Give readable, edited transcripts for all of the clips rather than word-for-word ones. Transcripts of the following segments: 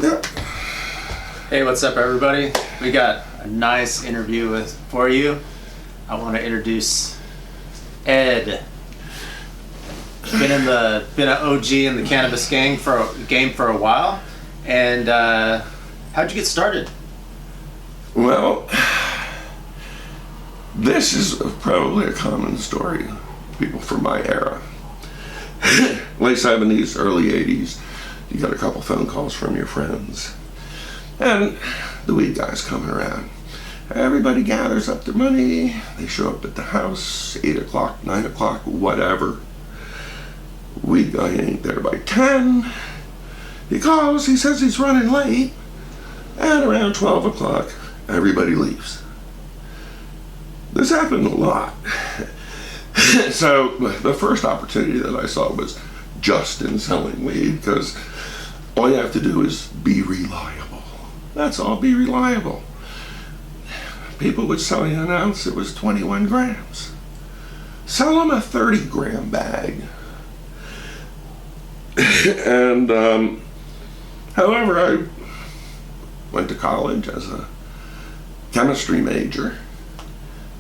Yep. Hey, what's up, everybody? We got a nice interview for you. I want to introduce Ed. Been an OG in the cannabis game for a while. And how'd you get started? Well, this is probably a common story. People from my era, late 70s, early 80s. You got a couple phone calls from your friends, and the weed guy's coming around. Everybody gathers up their money. They show up at the house, 8 o'clock, 9 o'clock, whatever. Weed guy ain't there by 10. He calls, he says he's running late, and around 12 o'clock, everybody leaves. This happened a lot. So the first opportunity that I saw was just in selling weed, because all you have to do is be reliable. That's all, be reliable. People would sell you an ounce, it was 21 grams. Sell them a 30-gram bag. And however, I went to college as a chemistry major,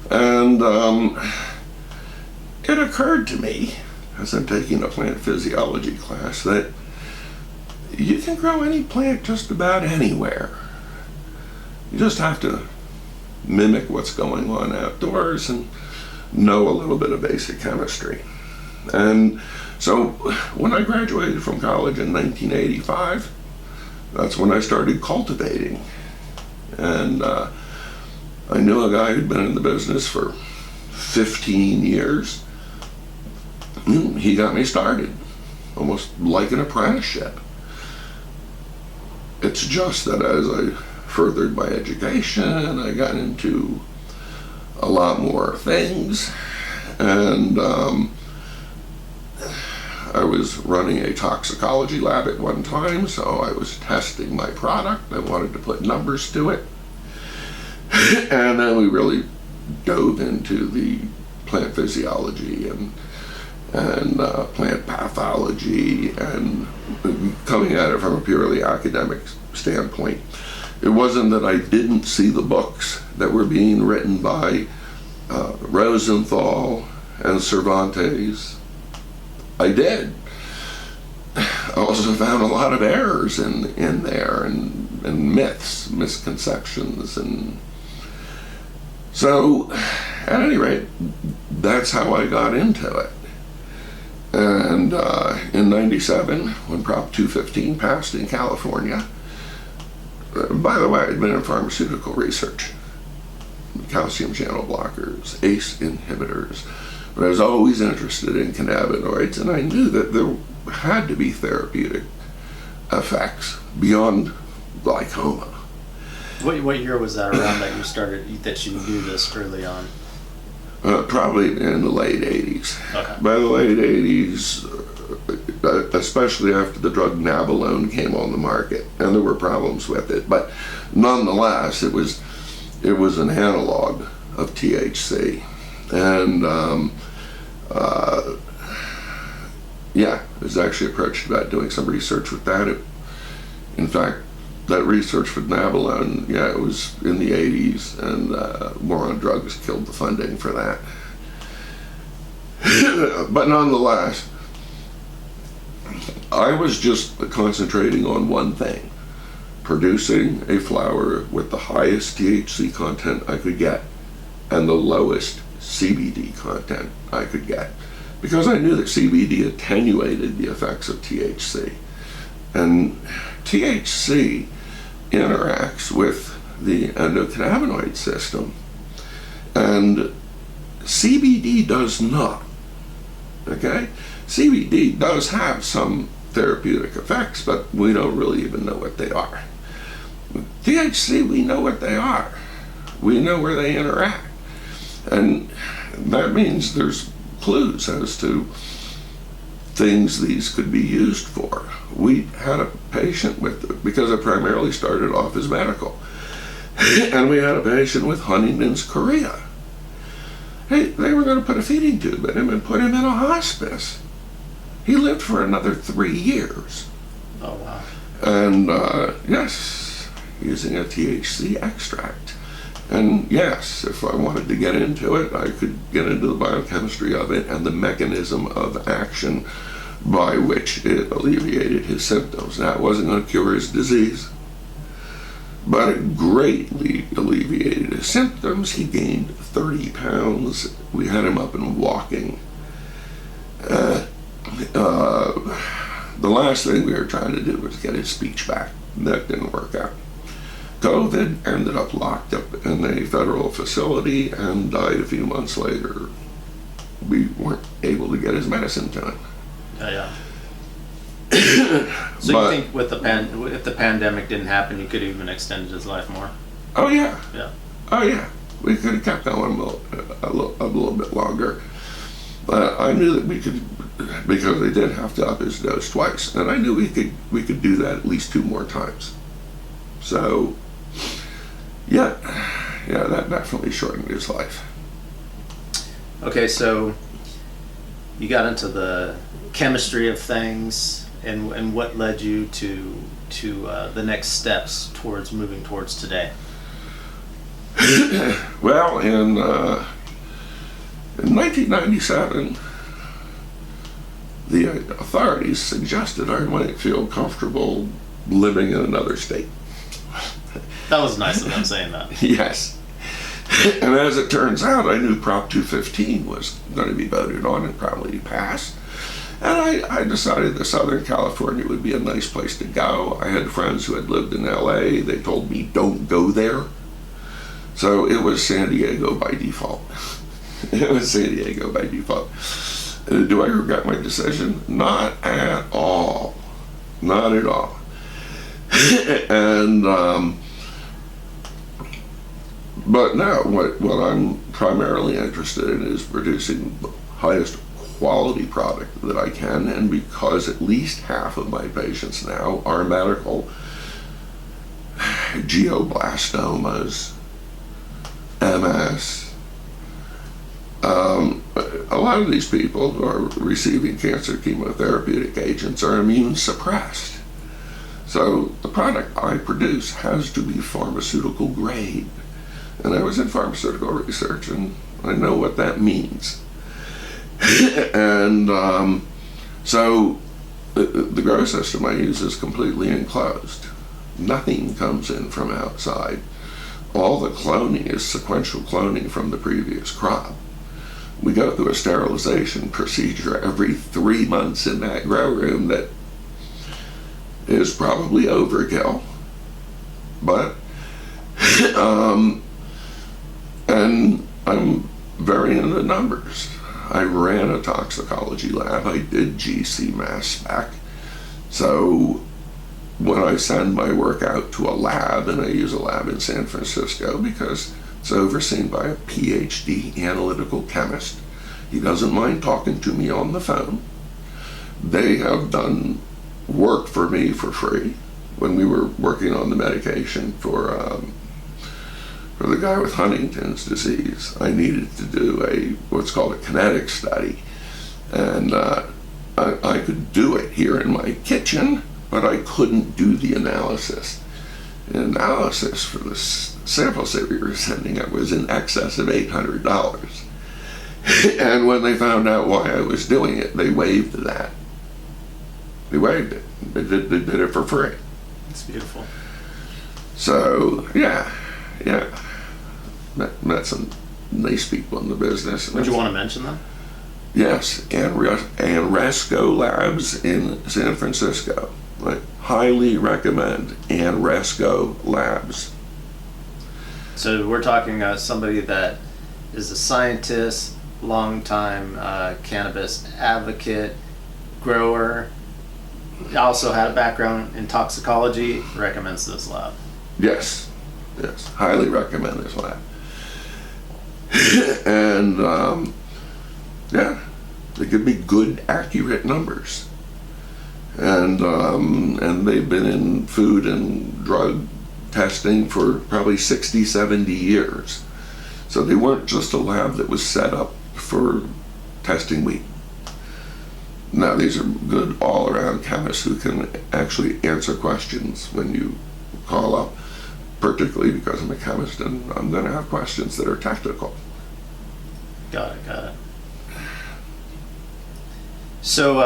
and it occurred to me as I'm taking a plant physiology class that you can grow any plant just about anywhere. You just have to mimic what's going on outdoors and know a little bit of basic chemistry. And so when I graduated from college in 1985, that's when I started cultivating. And I knew a guy who'd been in the business for 15 years. He got me started, almost like an apprenticeship. It's just that as I furthered my education, I got into a lot more things, and I was running a toxicology lab at one time, so I was testing my product. I wanted to put numbers to it. And then we really dove into the plant physiology and plant pathology, and coming at it from a purely academic standpoint. It wasn't that I didn't see the books that were being written by Rosenthal and Cervantes. I did. I also found a lot of errors in there, and myths, misconceptions, and so at any rate, that's how I got into it. And in '97, when Prop 215 passed in California, by the way, I'd been in pharmaceutical research, calcium channel blockers, ACE inhibitors, but I was always interested in cannabinoids, and I knew that there had to be therapeutic effects beyond glaucoma. What year was that around that you knew this early on? Probably in the late 80s. Okay. By the late 80s, especially after the drug Nabilone came on the market, and there were problems with it, but nonetheless, it was an analog of THC, and I was actually approached about doing some research with that. In fact, that research with Nabilone, it was in the 80s, and War on Drugs killed the funding for that. But nonetheless, I was just concentrating on one thing: producing a flower with the highest THC content I could get and the lowest CBD content I could get, because I knew that CBD attenuated the effects of THC. And THC interacts with the endocannabinoid system, and CBD does not. Okay? CBD does have some therapeutic effects, but we don't really even know what they are. THC, we know what they are. We know where they interact. And that means there's clues as to things these could be used for. We had a patient because I primarily started off as medical, and we had a patient with Huntington's chorea. Hey, they were going to put a feeding tube in him and put him in a hospice. He lived for another 3 years. Oh, wow. And yes, using a THC extract. And yes, if I wanted to get into it, I could get into the biochemistry of it and the mechanism of action by which it alleviated his symptoms. Now, it wasn't going to cure his disease, but it greatly alleviated his symptoms. He gained 30 pounds. We had him up and walking. The last thing we were trying to do was get his speech back. That didn't work out. COVID, ended up locked up in a federal facility and died a few months later. We weren't able to get his medicine to him. Yeah. So But- you think with if the pandemic didn't happen, you could have even extended his life more? Oh yeah. Yeah. Oh yeah. We could have kept going a little bit longer. But I knew that we could, because they did have to up his dose twice, and I knew we could do that at least 2 more times. So, yeah, that definitely shortened his life. Okay, so you got into the chemistry of things, and what led you to the next steps towards moving towards today? Well, in 1997, the authorities suggested I might feel comfortable living in another state. That was nice of them saying that. Yes. And as it turns out, I knew Prop 215 was going to be voted on and probably pass. And I decided that Southern California would be a nice place to go. I had friends who had lived in LA. They told me, don't go there. So it was San Diego by default. It was San Diego by default. Do I regret my decision? Not at all. Not at all. And, but now what I'm primarily interested in is producing the highest quality product that I can, and because at least half of my patients now are medical, glioblastomas, MS, a lot of these people who are receiving cancer chemotherapeutic agents are immune suppressed. So the product I produce has to be pharmaceutical grade. And I was in pharmaceutical research, and I know what that means. And so the grow system I use is completely enclosed. Nothing comes in from outside. All the cloning is sequential cloning from the previous crop. We go through a sterilization procedure every 3 months in that grow room that is probably overkill, but and I'm very into numbers. I ran a toxicology lab. I did GC mass spec. So when I send my work out to a lab, and I use a lab in San Francisco because it's overseen by a PhD analytical chemist. He doesn't mind talking to me on the phone. They have done work for me for free when we were working on the medication for the guy with Huntington's disease. I needed to do what's called a kinetic study, and I could do it here in my kitchen, but I couldn't do the analysis. The analysis for the samples that we were sending up was in excess of $800. And when they found out why I was doing it, they waived that. They waived it. They did it for free. It's beautiful. So, yeah. Met some nice people in the business. Would you want to mention them? Yes, Resco Labs in San Francisco. I highly recommend Resco Labs. So we're talking somebody that is a scientist, longtime cannabis advocate, grower, also had a background in toxicology, recommends this lab. Yes, highly recommend this lab. And yeah, they give me good, accurate numbers. And they've been in food and drug testing for probably 60, 70 years. So they weren't just a lab that was set up for testing weed. Now, these are good all-around chemists who can actually answer questions when you call up, particularly because I'm a chemist and I'm going to have questions that are technical. Got it. So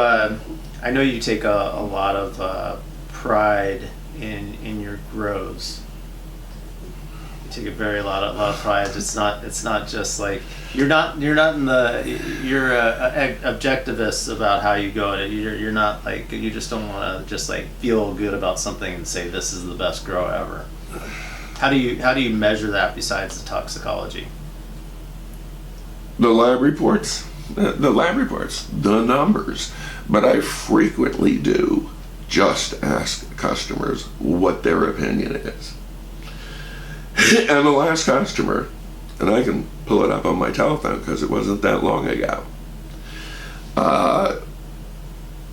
I know you take a lot of pride in your grows. You take a lot of pride. It's not just like you're not objectivist about how you go at it. You're not like, you just don't want to just like feel good about something and say this is the best grow ever. How do you measure that besides the toxicology? The lab reports, the numbers, but I frequently do just ask customers what their opinion is. And the last customer, and I can pull it up on my telephone because it wasn't that long ago,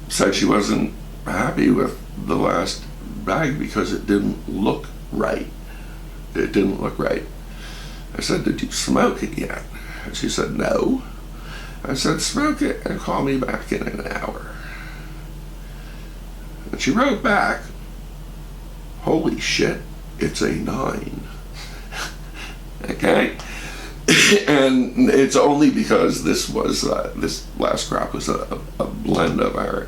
said she wasn't happy with the last bag because it didn't look right. It didn't look right. I said, "Did you smoke it yet?" And she said, "No." I said, "Smoke it and call me back in an hour." And she wrote back, "Holy shit, it's a 9." Okay? And it's only because this last crop was a blend of our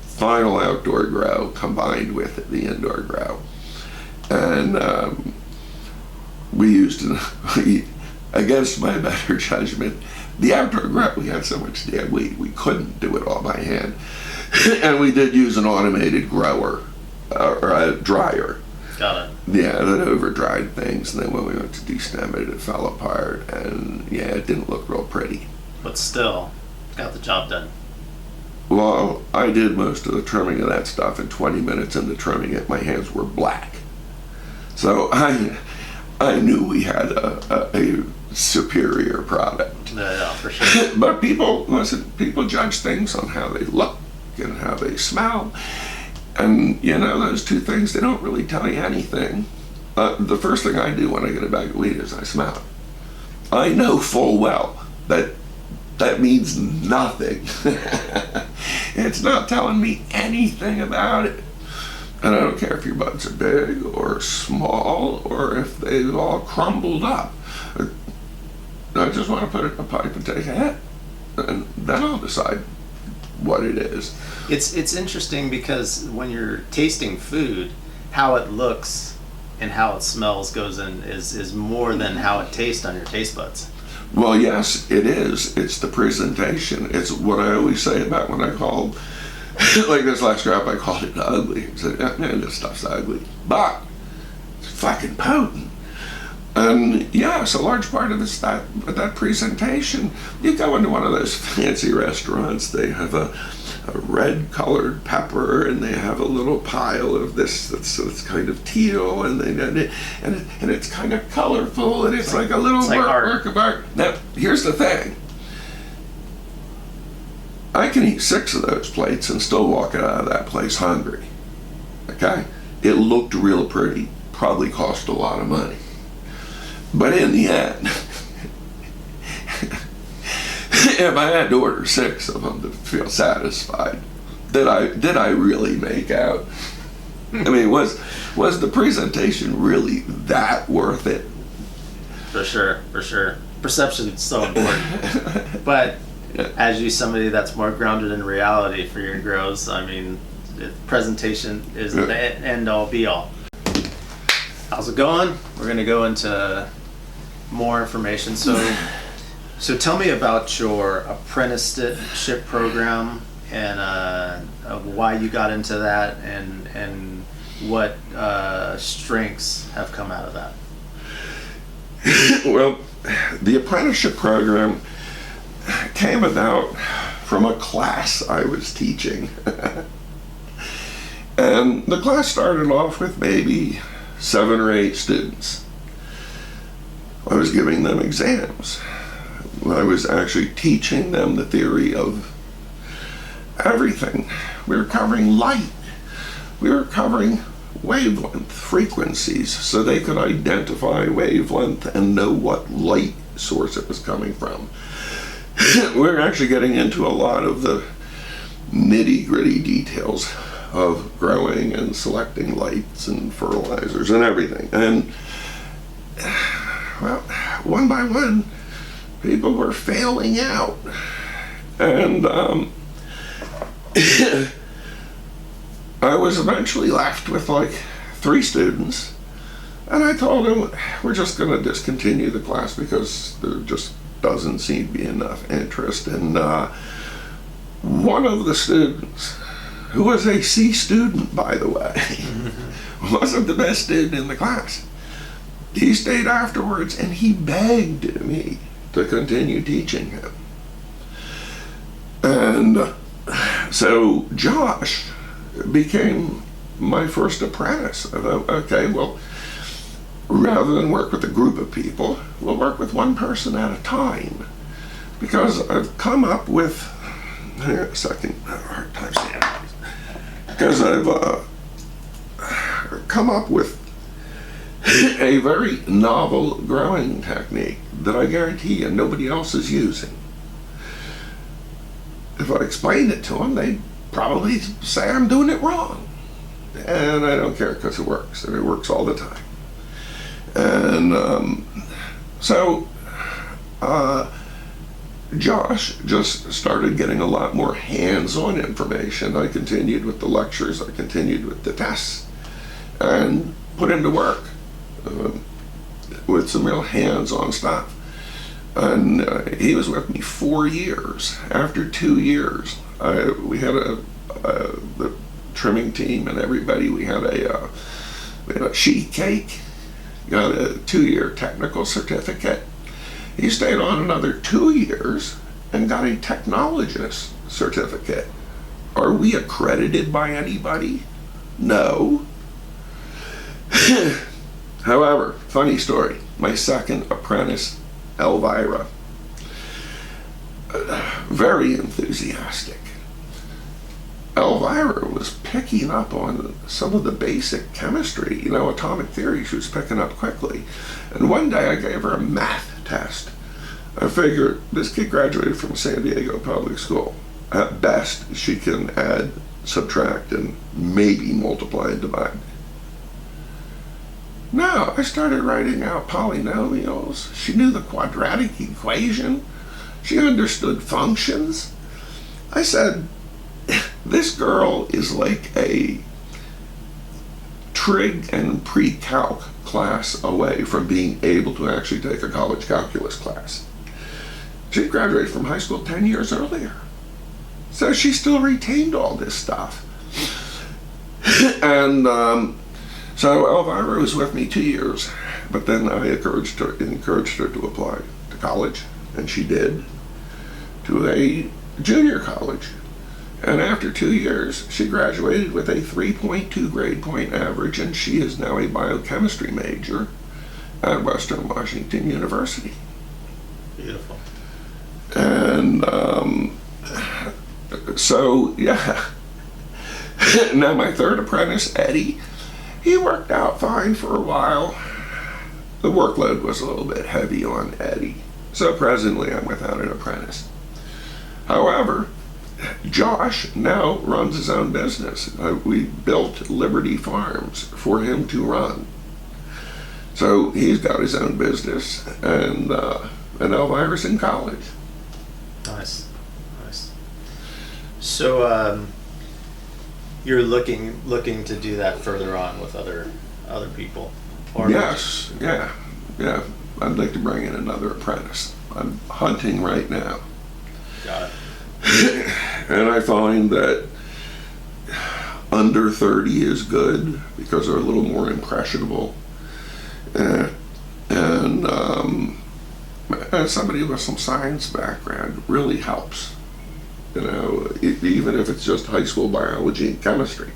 final outdoor grow combined with the indoor grow. And we used, against my better judgment, the outdoor grow, we had so much damn weed, we couldn't do it all by hand. And we did use an automated grower, or a dryer. Got it. Yeah, that over-dried things, and then when we went to destem it, it fell apart, and yeah, it didn't look real pretty. But still, got the job done. Well, I did most of the trimming of that stuff, and 20 minutes into trimming it, my hands were black. So I knew we had a superior product. Yeah, for sure. But people judge things on how they look and how they smell. And, those two things, they don't really tell you anything. The first thing I do when I get a bag of weed is I smell it. I know full well that means nothing. It's not telling me anything about it. And I don't care if your buds are big or small or if they've all crumbled up. I just want to put it in a pipe and take a hit. And then I'll decide what it is. It's interesting because when you're tasting food, how it looks and how it smells is more than how it tastes on your taste buds. Well, yes, it is. It's the presentation. It's what I always say about when I called, like this last crop, I called it ugly. I said, "Yeah, this stuff's ugly, but it's fucking potent." And yes, a large part of it's that presentation. You go into one of those fancy restaurants, they have a red colored pepper, and they have a little pile of this that's kind of teal, and it's kind of colorful, and it's like a little work of art. Now, here's the thing. I can eat 6 of those plates and still walk out of that place hungry. Okay? It looked real pretty, probably cost a lot of money. But in the end, if I had to order 6 of them to feel satisfied, did I really make out? I mean, was the presentation really that worth it? For sure. Perception is so important. But as somebody that's more grounded in reality for your grows, I mean, the presentation is the end all be all. How's it going? We're going to go into more information. So tell me about your apprenticeship program and why you got into that and what strengths have come out of that. Well, the apprenticeship program came about from a class I was teaching. And the class started off with maybe 7 or 8 students. I was giving them exams. I was actually teaching them the theory of everything. We were covering light. We were covering wavelength frequencies so they could identify wavelength and know what light source it was coming from. We were actually getting into a lot of the nitty-gritty details of growing and selecting lights and fertilizers and everything. And, well, one by one, people were failing out. And I was eventually left with like 3 students. And I told them, we're just going to discontinue the class because there just doesn't seem to be enough interest. And one of the students, who was a C student, by the way, wasn't the best student in the class. He stayed afterwards and he begged me to continue teaching him. And so Josh became my first apprentice. I thought, okay, well, rather than work with a group of people, we'll work with one person at a time. Because I've come up with, hang on a second, I have a hard time saying it. Because I've come up with a very novel growing technique that I guarantee you nobody else is using. If I explained it to them, they'd probably say I'm doing it wrong. And I don't care because it works, and it works all the time. And so Josh just started getting a lot more hands-on information. I continued with the lectures, I continued with the tests, and put him to work with some real hands-on stuff. And he was with me 4 years. After 2 years, we had the trimming team and everybody, we had a sheet cake, got a 2-year technical certificate. He stayed on another 2 years and got a technologist certificate. Are we accredited by anybody? No. However, funny story, my second apprentice, Elvira, very enthusiastic. Elvira was picking up on some of the basic chemistry, atomic theory she was picking up quickly. And one day I gave her a math test. I figured this kid graduated from San Diego Public School. At best, she can add, subtract, and maybe multiply and divide. No, I started writing out polynomials. She knew the quadratic equation. She understood functions. I said, this girl is like a trig and pre-calc class away from being able to actually take a college calculus class. She graduated from high school 10 years earlier. So she still retained all this stuff. And so Elvira was with me 2 years, but then I encouraged her to apply to college, and she did, to a junior college. And after 2 years, she graduated with a 3.2 grade point average, and she is now a biochemistry major at Western Washington University. Beautiful. And so, yeah. Now my third apprentice, Eddie, he worked out fine for a while. The workload was a little bit heavy on Eddie, so presently I'm without an apprentice. However, Josh now runs his own business. We built Liberty Farms for him to run. So he's got his own business, and Elvira's in college. Nice. So you're looking to do that further on with other people? Or Yes, yeah. I'd like to bring in another apprentice. I'm hunting right now. Got it. And I find that under 30 is good because they're a little more impressionable. And somebody with some science background really helps. Even if it's just high school biology and chemistry,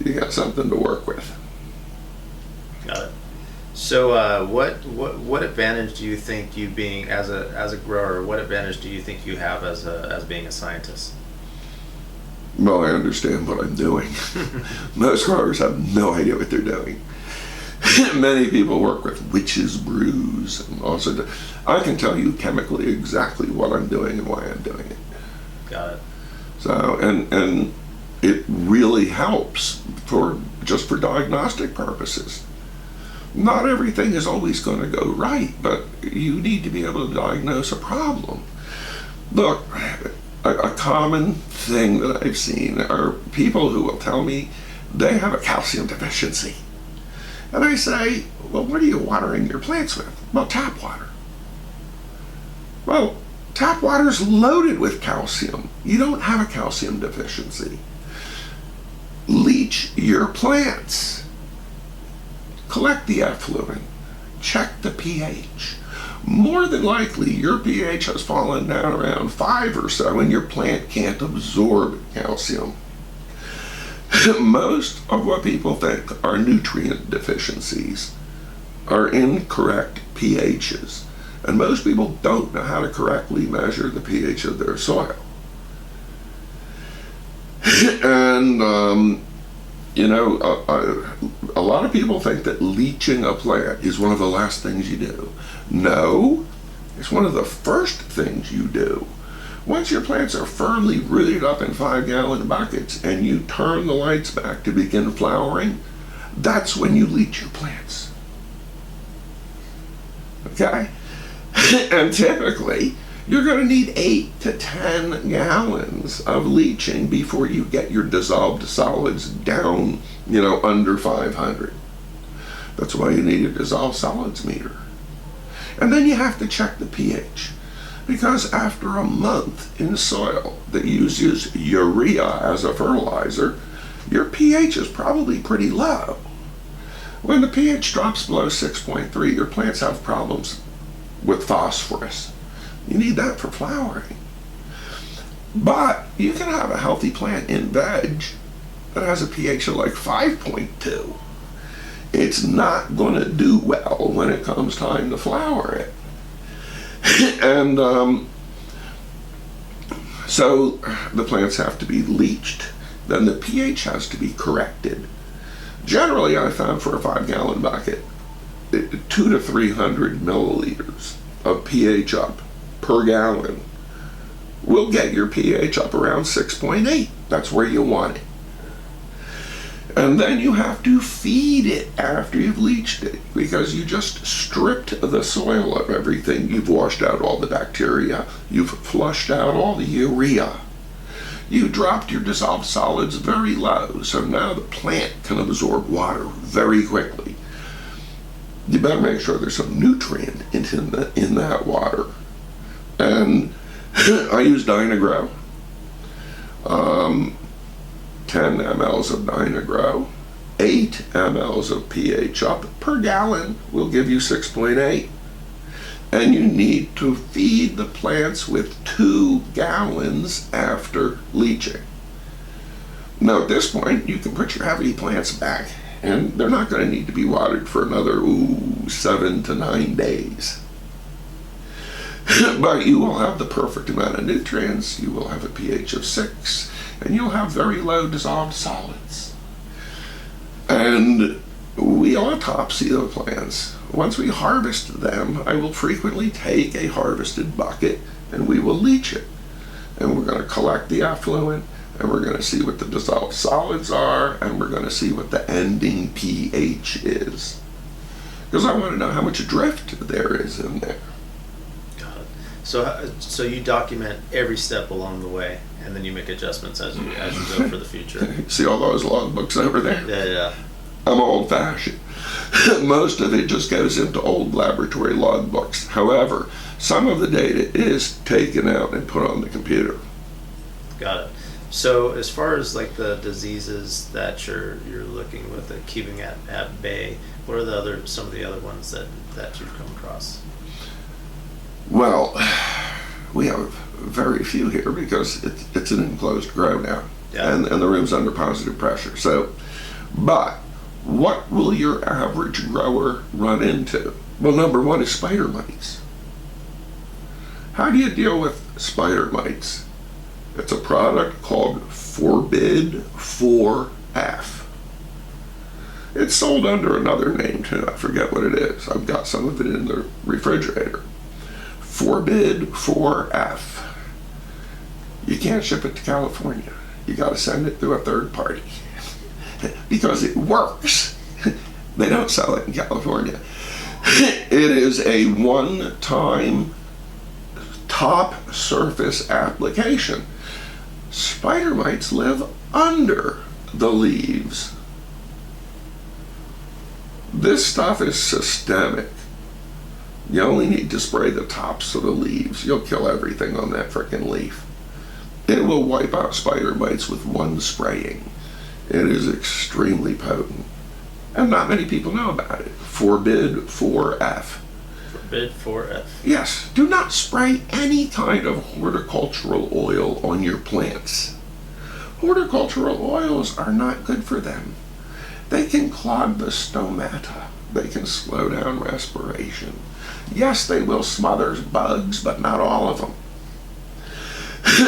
you got something to work with. Got it. So, what advantage do you think you being as a grower? What advantage do you think you have as being a scientist? Well, I understand what I'm doing. Most growers have no idea what they're doing. Many people work with witches' brews, and also I can tell you chemically exactly what I'm doing and why I'm doing it. Got it. So, and it really helps for just for diagnostic purposes. Not everything is always going to go right, but you need to be able to diagnose a problem. Look, a common thing that I've seen are people who will tell me they have a calcium deficiency. And I say, well, what are you watering your plants with? Well, tap water. Well, tap water is loaded with calcium. You don't have a calcium deficiency. Leach your plants. Collect the effluent. Check the pH. More than likely, your pH has fallen down around 5 or so, and your plant can't absorb calcium. Most of what people think are nutrient deficiencies are incorrect pHs, and most people don't know how to correctly measure the pH of their soil. And a lot of people think that leaching a plant is one of the last things you do. No, it's one of the first things you do. Once your plants are firmly rooted up in 5-gallon buckets and you turn the lights back to begin flowering, that's when you leach your plants. Okay? And typically, you're going to need 8 to 10 gallons of leaching before you get your dissolved solids down, under 500. That's why you need a dissolved solids meter. And then you have to check the pH, because after a month in soil that uses urea as a fertilizer, your pH is probably pretty low. When the pH drops below 6.3, your plants have problems with phosphorus. You need that for flowering. But you can have a healthy plant in veg that has a pH of like 5.2. It's not going to do well when it comes time to flower it. And so the plants have to be leached. Then the pH has to be corrected. Generally, I found for a 5-gallon bucket, 200 to 300 milliliters of pH up per gallon will get your pH up around 6.8. That's where you want it. And then you have to feed it after you've leached it, because you just stripped the soil of everything. You've washed out all the bacteria. You've flushed out all the urea. You dropped your dissolved solids very low, so now the plant can absorb water very quickly. You better make sure there's some nutrient in that water. And I use Dynagrow. 10 mLs of Dynagrow, 8 mLs of pH up per gallon will give you 6.8. And you need to feed the plants with 2 gallons after leaching. Now at this point, you can put your heavy plants back, and they're not going to need to be watered for another 7 to 9 days. But you will have the perfect amount of nutrients, you will have a pH of 6, and you'll have very low dissolved solids. And we autopsy the plants. Once we harvest them, I will frequently take a harvested bucket and we will leach it. And we're going to collect the effluent, and we're going to see what the dissolved solids are, and we're going to see what the ending pH is. Because I want to know how much drift there is in there. Got it. So you document every step along the way, and then you make adjustments as you go for the future. See all those logbooks over there? Yeah. I'm old-fashioned. Most of it just goes into old laboratory logbooks. However, some of the data is taken out and put on the computer. Got it. So as far as like the diseases that you're looking with, keeping at bay, what are some of the other ones that you've come across? Well, we have very few here because it's an enclosed grow now, and the room's under positive pressure. So, but what will your average grower run into? Well, number one is spider mites. How do you deal with spider mites? It's a product called Forbid 4F. It's sold under another name too. I forget what it is. I've got some of it in the refrigerator. Forbid 4F. You can't ship it to California. You got to send it through a third party because it works. They don't sell it in California. It is a one-time top surface application. Spider mites live under the leaves. This stuff is systemic. You only need to spray the tops of the leaves. You'll kill everything on that frickin' leaf. It will wipe out spider mites with one spraying. It is extremely potent. And not many people know about it. Forbid 4F. Forbid 4F. Yes, do not spray any kind of horticultural oil on your plants. Horticultural oils are not good for them. They can clog the stomata. They can slow down respiration. Yes, they will smother bugs, but not all of them.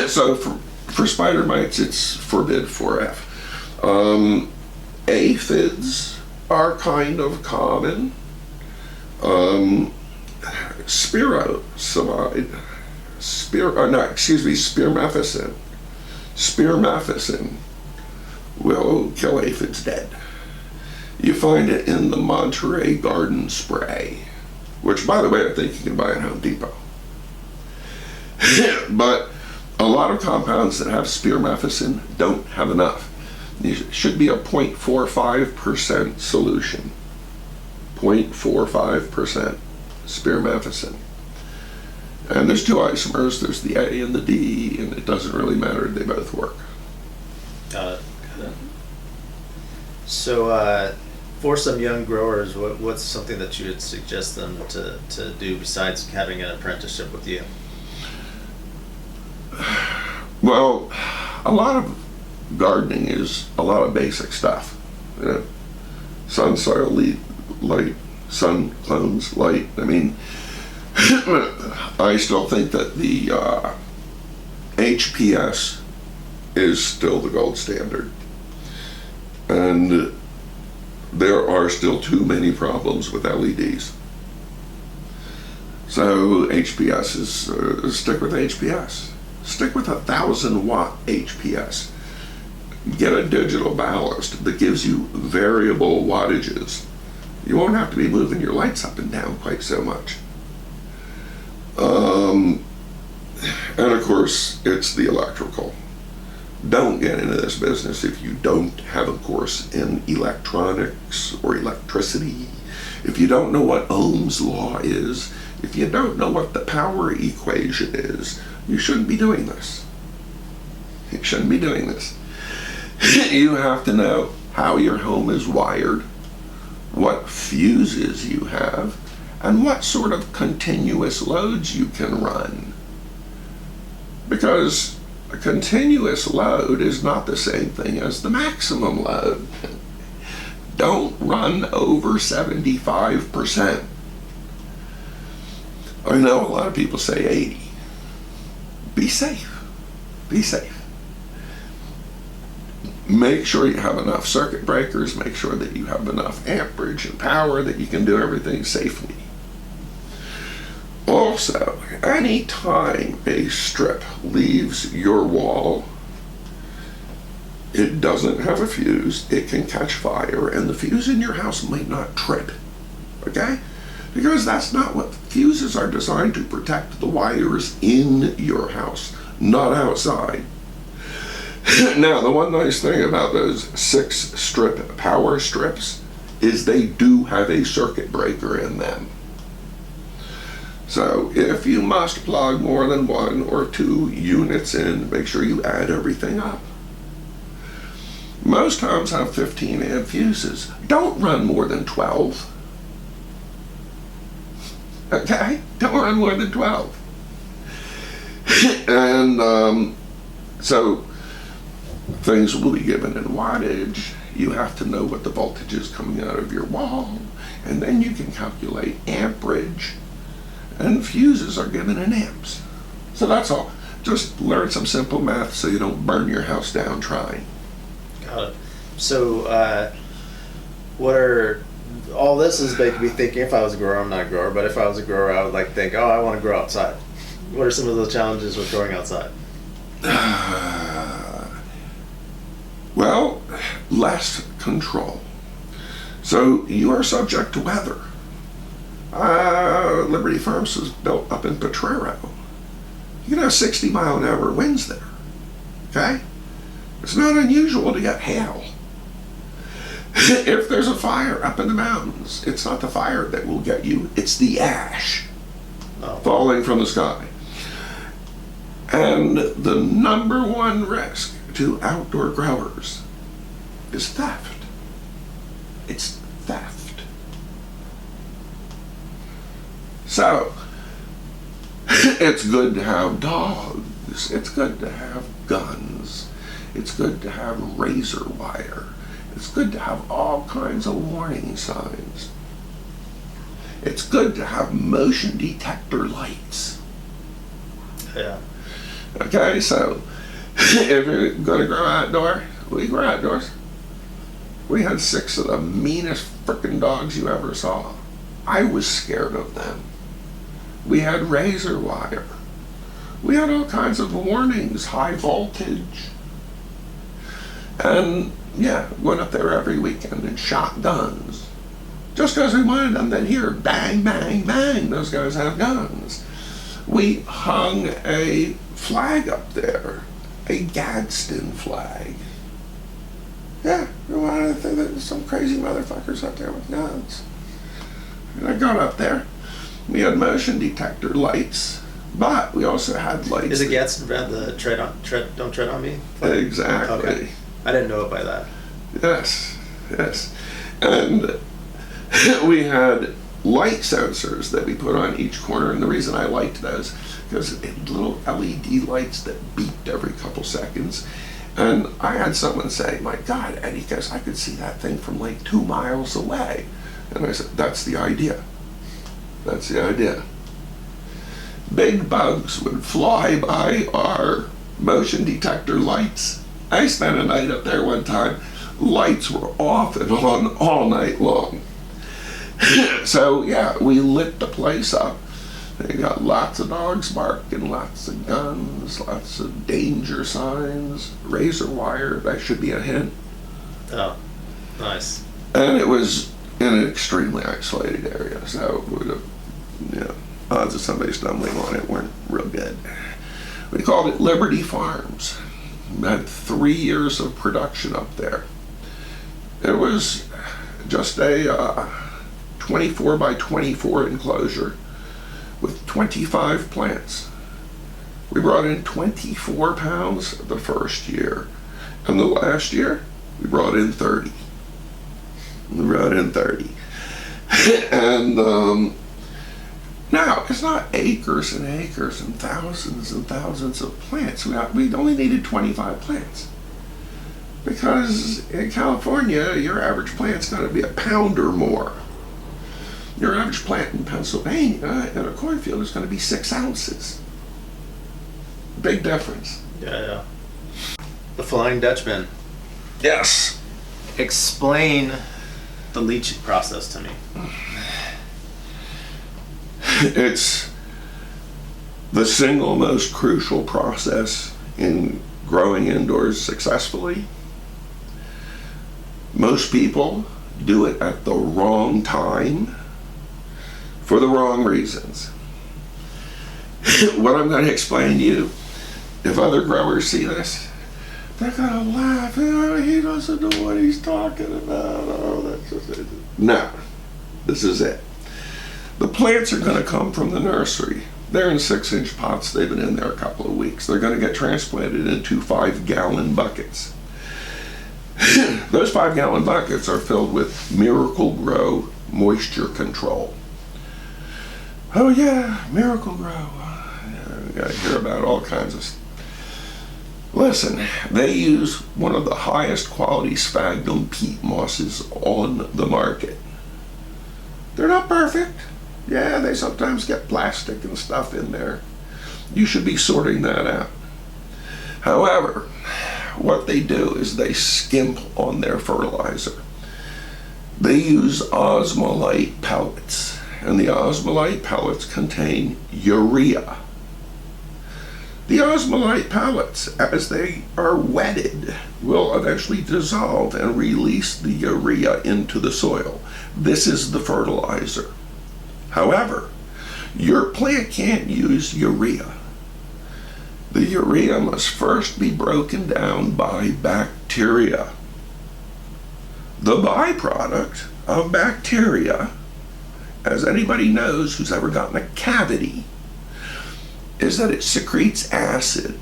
So for spider mites, it's forbid 4F. Aphids are kind of common. Spearmethicin. Spearmethicin will kill aphids dead. You find it in the Monterey Garden Spray, which, by the way, I think you can buy at Home Depot. But a lot of compounds that have spearmethicin don't have enough. It should be a 0.45% solution. 0.45% spearmethicin. And there's two isomers, there's the A and the D, and it doesn't really matter, they both work. Got it. So for some young growers, what's something that you would suggest them to do besides having an apprenticeship with you? Well, a lot of gardening is a lot of basic stuff. You know, sun, soil, light, sun, clones, light. I mean, I still think that the HPS is still the gold standard. And there are still too many problems with LEDs. So HPS is, stick with HPS. Stick with 1,000-watt HPS. Get a digital ballast that gives you variable wattages. You won't have to be moving your lights up and down quite so much. And of course, it's the electrical. Don't get into this business if you don't have a course in electronics or electricity. If you don't know what Ohm's law is, if you don't know what the power equation is, you shouldn't be doing this. You shouldn't be doing this. You have to know how your home is wired, what fuses you have, and what sort of continuous loads you can run. Because a continuous load is not the same thing as the maximum load. Don't run over 75%. I know a lot of people say 80. Be safe. Be safe. Make sure you have enough circuit breakers. Make sure that you have enough amperage and power that you can do everything safely. Also, any time a strip leaves your wall, it doesn't have a fuse, it can catch fire, and the fuse in your house might not trip. Okay? Because that's not what fuses are designed to protect the wires in your house, not outside. Now, the one nice thing about those 6-strip power strips is they do have a circuit breaker in them. So if you must plug more than 1 or 2 units in, make sure you add everything up. Most homes have 15 amp fuses. Don't run more than 12. Okay? Don't run more than 12. And so things will be given in wattage. You have to know what the voltage is coming out of your wall, and then you can calculate amperage, and fuses are given in amps. So that's all. Just learn some simple math so you don't burn your house down trying. Got it. So what are all this is making me thinking, if I was a grower, I'm not a grower, but if I was a grower, I would like to think, oh, I want to grow outside. What are some of the challenges with growing outside? Well, less control. So you are subject to weather. Liberty Farms was built up in Potrero. You can have 60-mile-an-hour winds there. Okay? It's not unusual to get hail. If there's a fire up in the mountains, it's not the fire that will get you, it's the ash falling from the sky. And the number one risk to outdoor growers is theft. It's theft. So, it's good to have dogs. It's good to have guns. It's good to have razor wire. It's good to have all kinds of warning signs. It's good to have motion detector lights. Yeah. Okay, so if you're going to grow outdoor, we grow outdoors. We had 6 of the meanest frickin' dogs you ever saw. I was scared of them. We had razor wire. We had all kinds of warnings, high voltage. And yeah, went up there every weekend and shot guns. Just because we wanted them to hear bang, bang, bang, those guys have guns. We hung a flag up there, a Gadsden flag. Yeah, we wanted to think that there's some crazy motherfuckers up there with guns. And I got up there. We had motion detector lights, but we also had lights. Is it Gadsden red, the don't tread on me? Exactly. Okay. I didn't know it by that. Yes, yes. And we had light sensors that we put on each corner, and the reason I liked those, because it had little LED lights that beeped every couple seconds. And I had someone say, my God, Eddie, because I could see that thing from like 2 miles away. And I said, that's the idea. That's the idea. Big bugs would fly by our motion detector lights. I spent a night up there one time. Lights were off and on all night long. So yeah, we lit the place up. They got lots of dogs barking, lots of guns, lots of danger signs, razor wire, that should be a hint. Oh, nice. And it was in an extremely isolated area, so it would have, odds of somebody stumbling on it weren't real good. We called it Liberty Farms. We had 3 years of production up there. It was just a 24 by 24 enclosure with 25 plants. We brought in 24 pounds the first year, and the last year we brought in 30. And now it's not acres and acres and thousands of plants. We only needed 25 plants, because in California your average plant's going to be a pound or more. Your average plant in Pennsylvania in a cornfield is going to be 6 ounces. Big difference. Yeah. The Flying Dutchman. Yes. Explain the leaching process to me. It's the single most crucial process in growing indoors successfully. Most people do it at the wrong time for the wrong reasons. What I'm going to explain to you, if other growers see this, they're going to laugh. Oh, he doesn't know what he's talking about. Oh, that's just it. No, this is it. The plants are going to come from the nursery. They're in 6-inch pots. They've been in there a couple of weeks. They're going to get transplanted into 5-gallon buckets. Those 5-gallon buckets are filled with Miracle Grow moisture control. Oh yeah, Miracle Grow. You gotta hear about all kinds of stuff. Listen, they use one of the highest quality sphagnum peat mosses on the market. They're not perfect. Yeah, they sometimes get plastic and stuff in there. You should be sorting that out. However, what they do is they skimp on their fertilizer. They use osmolite pellets, and the osmolite pellets contain urea. The osmolite pellets, as they are wetted, will eventually dissolve and release the urea into the soil. This is the fertilizer. However, your plant can't use urea. The urea must first be broken down by bacteria. The byproduct of bacteria, as anybody knows who's ever gotten a cavity, is that it secretes acid.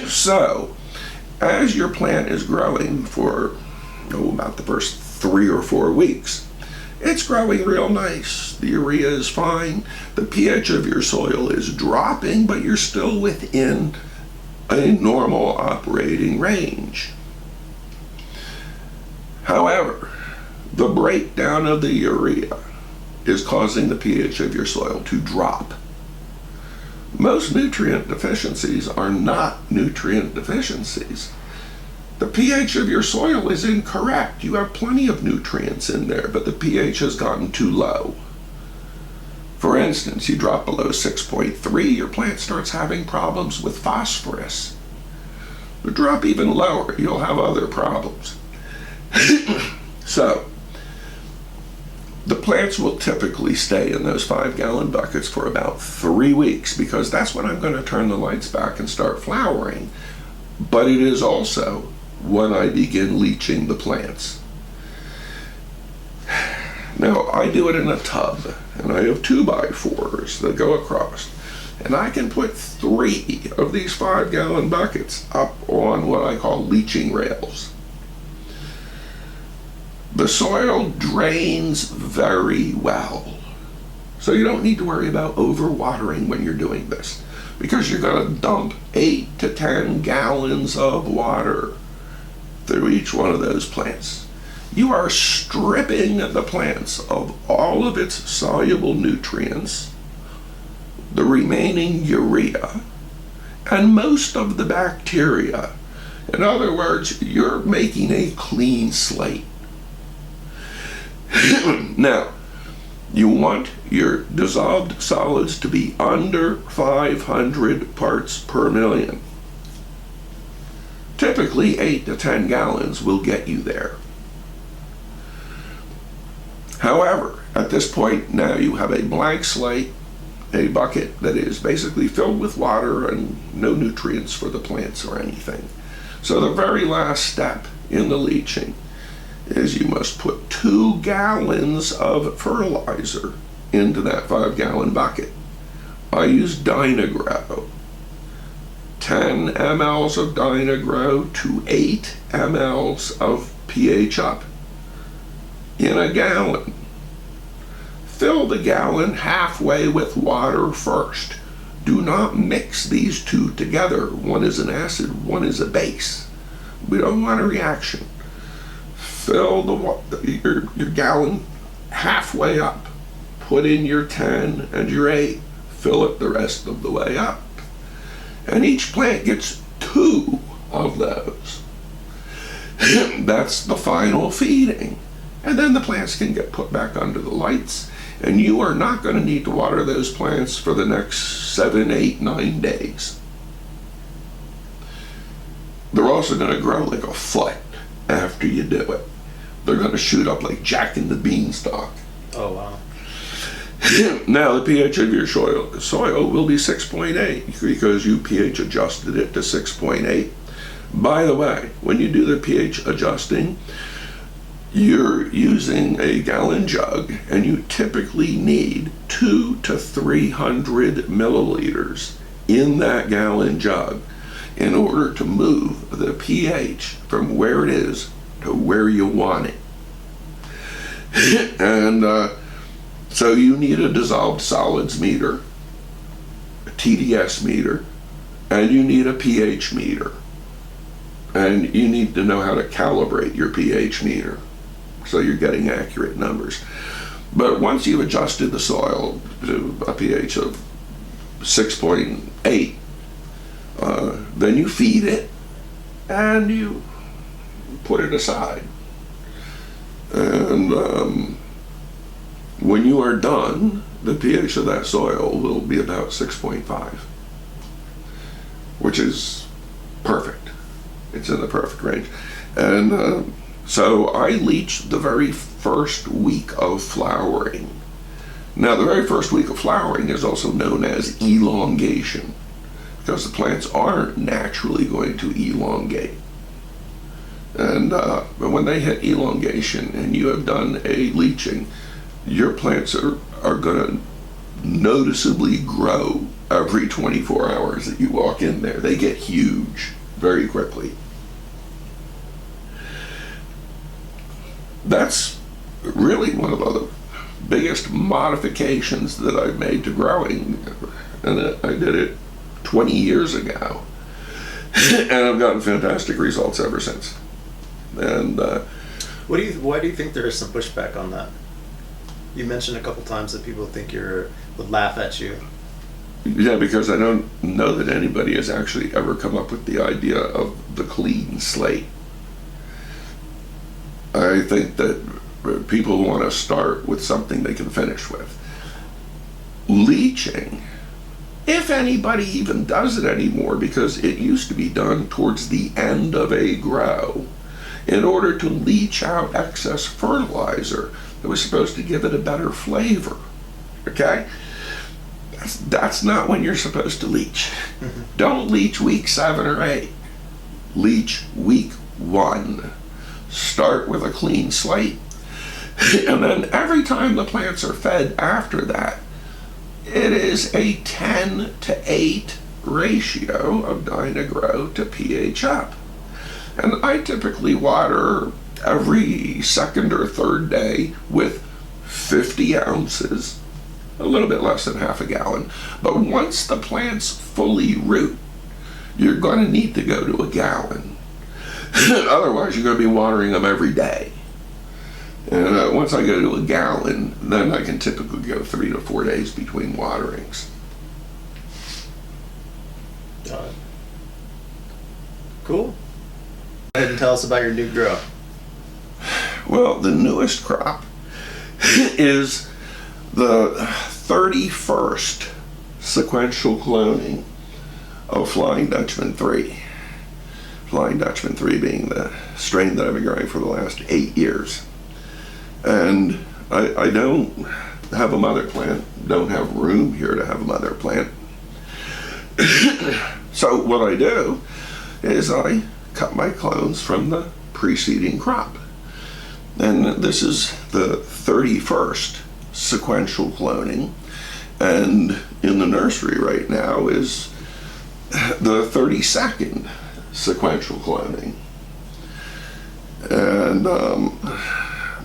So, as your plant is growing for about the first 3 or 4 weeks, it's growing real nice. The urea is fine. The pH of your soil is dropping, but you're still within a normal operating range. However, the breakdown of the urea is causing the pH of your soil to drop. Most nutrient deficiencies are not nutrient deficiencies. The pH of your soil is incorrect. You have plenty of nutrients in there, but the pH has gotten too low. For instance, you drop below 6.3, your plant starts having problems with phosphorus. But drop even lower, you'll have other problems. So, the plants will typically stay in those 5-gallon buckets for about 3 weeks, because that's when I'm going to turn the lights back and start flowering. But it is also when I begin leaching the plants. Now, I do it in a tub, and I have 2x4s that go across. And I can put 3 of these 5-gallon buckets up on what I call leaching rails. The soil drains very well. So you don't need to worry about overwatering when you're doing this, because you're going to dump 8 to 10 gallons of water through each one of those plants. You are stripping the plants of all of its soluble nutrients, the remaining urea, and most of the bacteria. In other words, you're making a clean slate. Now, you want your dissolved solids to be under 500 parts per million. Typically, 8 to 10 gallons will get you there. However, at this point, now you have a blank slate, a bucket that is basically filled with water and no nutrients for the plants or anything. So the very last step in the leaching is you must put 2 gallons of fertilizer into that 5-gallon bucket. I use Dynagrow. 10 mLs of Dynagrow to 8 mLs of pH up in a gallon. Fill the gallon halfway with water first. Do not mix these two together. One is an acid, one is a base. We don't want a reaction. Fill your gallon halfway up. Put in your 10 and your 8. Fill it the rest of the way up. And each plant gets 2 of those. That's the final feeding. And then the plants can get put back under the lights, and you are not going to need to water those plants for the next 7, 8, 9 days. They're also going to grow like a foot after you do it. They're going to shoot up like Jack and the Beanstalk. Oh, wow. Now the pH of your soil will be 6.8 because you pH adjusted it to 6.8. By the way, when you do the pH adjusting, you're using a gallon jug, and you typically need 200 to 300 milliliters in that gallon jug in order to move the pH from where it is to where you want it. And so you need a dissolved solids meter, a TDS meter, and you need a pH meter. And you need to know how to calibrate your pH meter so you're getting accurate numbers. But once you've adjusted the soil to a pH of 6.8, then you feed it and you put it aside. And when you are done, the pH of that soil will be about 6.5. which is perfect. It's in the perfect range. And so I leach the very first week of flowering. Now, the very first week of flowering is also known as elongation, because the plants are naturally going to elongate. And when they hit elongation and you have done a leaching, your plants are going to noticeably grow every 24 hours that you walk in there. They get huge very quickly. That's really one of the biggest modifications that I've made to growing, and I did it 20 years ago, and I've gotten fantastic results ever since. And why do you think there is some pushback on that? You mentioned a couple times that people think would laugh at you. Yeah, because I don't know that anybody has actually ever come up with the idea of the clean slate. I think that people want to start with something they can finish with. Leaching, if anybody even does it anymore, because it used to be done towards the end of a grow in order to leach out excess fertilizer that was supposed to give it a better flavor. Okay? That's not when you're supposed to leach. Mm-hmm. Don't leach week 7 or 8. Leach week 1. Start with a clean slate. And then every time the plants are fed after that, it is a 10-to-8 ratio of Dynagrow to pH up. And I typically water every second or third day with 50 ounces, a little bit less than half a gallon. But once the plants fully root, you're going to need to go to a gallon. Otherwise, you're going to be watering them every day. And once I go to a gallon, then I can typically go 3 to 4 days between waterings. Got it. Cool. Go ahead and tell us about your new grow. Well, the newest crop is the 31st sequential cloning of Flying Dutchman 3. Flying Dutchman 3 being the strain that I've been growing for the last 8 years. And I don't have a mother plant, don't have room here to have a mother plant. So what I do is I cut my clones from the preceding crop. And this is the 31st sequential cloning. And in the nursery right now is the 32nd sequential cloning. And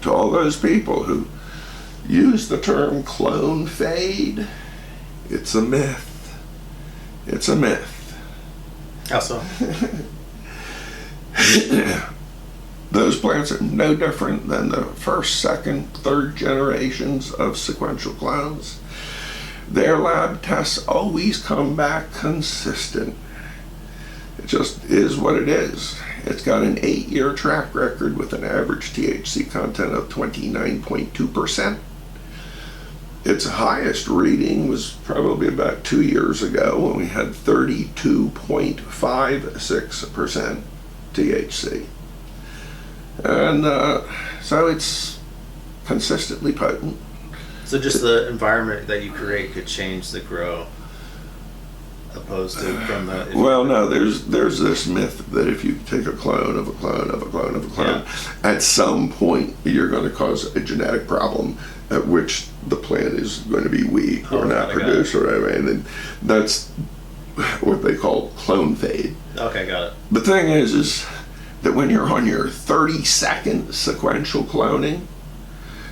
to all those people who use the term clone fade, it's a myth. It's a myth. How so? Those plants are no different than the first, second, third generations of sequential clones. Their lab tests always come back consistent. It just is what it is. It's got an 8-year track record with an average THC content of 29.2%. Its highest reading was probably about 2 years ago when we had 32.56% THC. And so it's consistently potent. So just the environment that you create could change the grow, opposed to from the... Well, no, there's this myth that if you take a clone of a clone of a clone of a clone, at some point you're going to cause a genetic problem at which the plant is going to be weak or not produce or whatever. And that's what they call clone fade. Okay, got it. The thing is that when you're on your 32nd sequential cloning,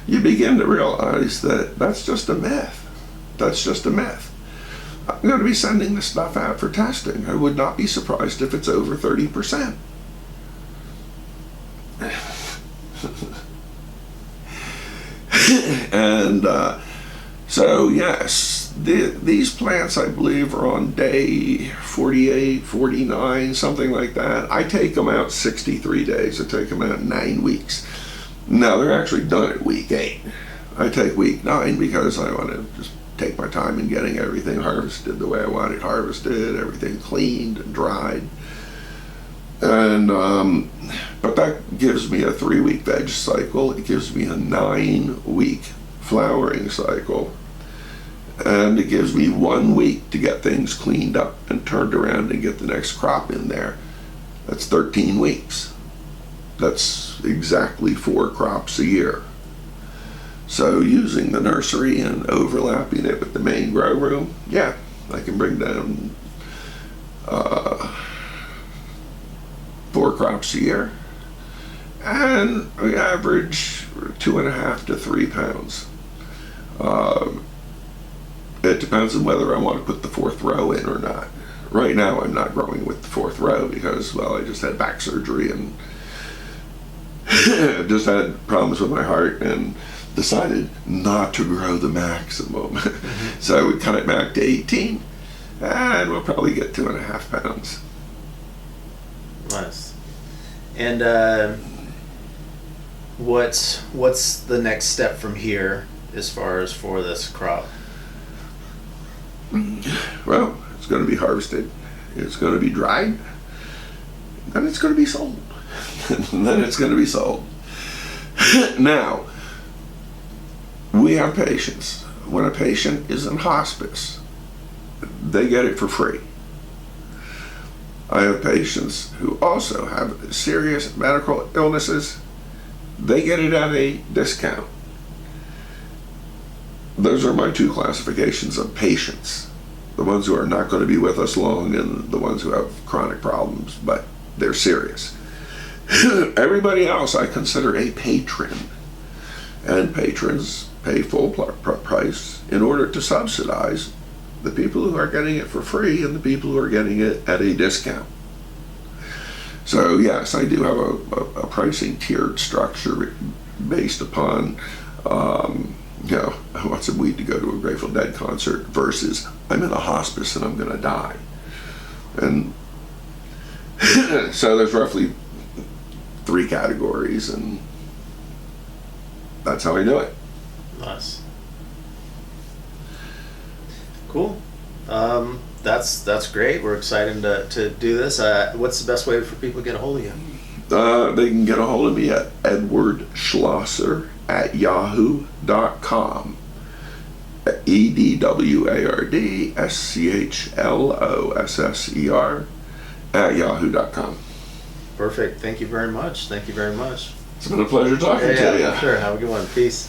you begin to realize that that's just a myth. That's just a myth. I'm going to be sending this stuff out for testing. I would not be surprised if it's over 30%. And so yes, these plants I believe are on day 48, 49, something like that. I take them out 63 days. I take them out 9 weeks. Now they're actually done at week 8. I take week 9 because I want to just take my time in getting everything harvested the way I want it harvested, everything cleaned and dried. And but that gives me a 3-week veg cycle. It gives me a 9-week flowering cycle, and it gives me 1 week to get things cleaned up and turned around and get the next crop in there. That's 13 weeks. That's exactly 4 crops a year. So using the nursery and overlapping it with the main grow room, yeah, I can bring down 4 crops a year, and we average 2.5 to 3 pounds. It depends on whether I want to put the 4th row in or not. Right now I'm not growing with the 4th row because, well, I just had back surgery and just had problems with my heart and decided not to grow the maximum. So we cut it back to 18, and we'll probably get 2.5 pounds. Nice. And what's the next step from here as far as for this crop? Well, it's going to be harvested, it's going to be dried, and it's going to be sold. And then it's going to be sold. Now, we have patients. When a patient is in hospice, they get it for free. I have patients who also have serious medical illnesses. They get it at a discount. Those are my 2 classifications of patients. The ones who are not going to be with us long, and the ones who have chronic problems, but they're serious. Everybody else I consider a patron. And patrons pay full price in order to subsidize the people who are getting it for free and the people who are getting it at a discount. So yes, I do have a pricing tiered structure based upon, who wants some weed to go to a Grateful Dead concert versus I'm in a hospice and I'm going to die. And so there's roughly 3 categories, and that's how I do it. Nice. Cool. That's great. We're excited to do this. What's the best way for people to get a hold of you? They can get a hold of me at edwardschlosser@yahoo.com. EDWARDSCHLOSSER @yahoo.com. Perfect. Thank you very much. Thank you very much. It's been a pleasure talking to you. Sure. Have a good one. Peace.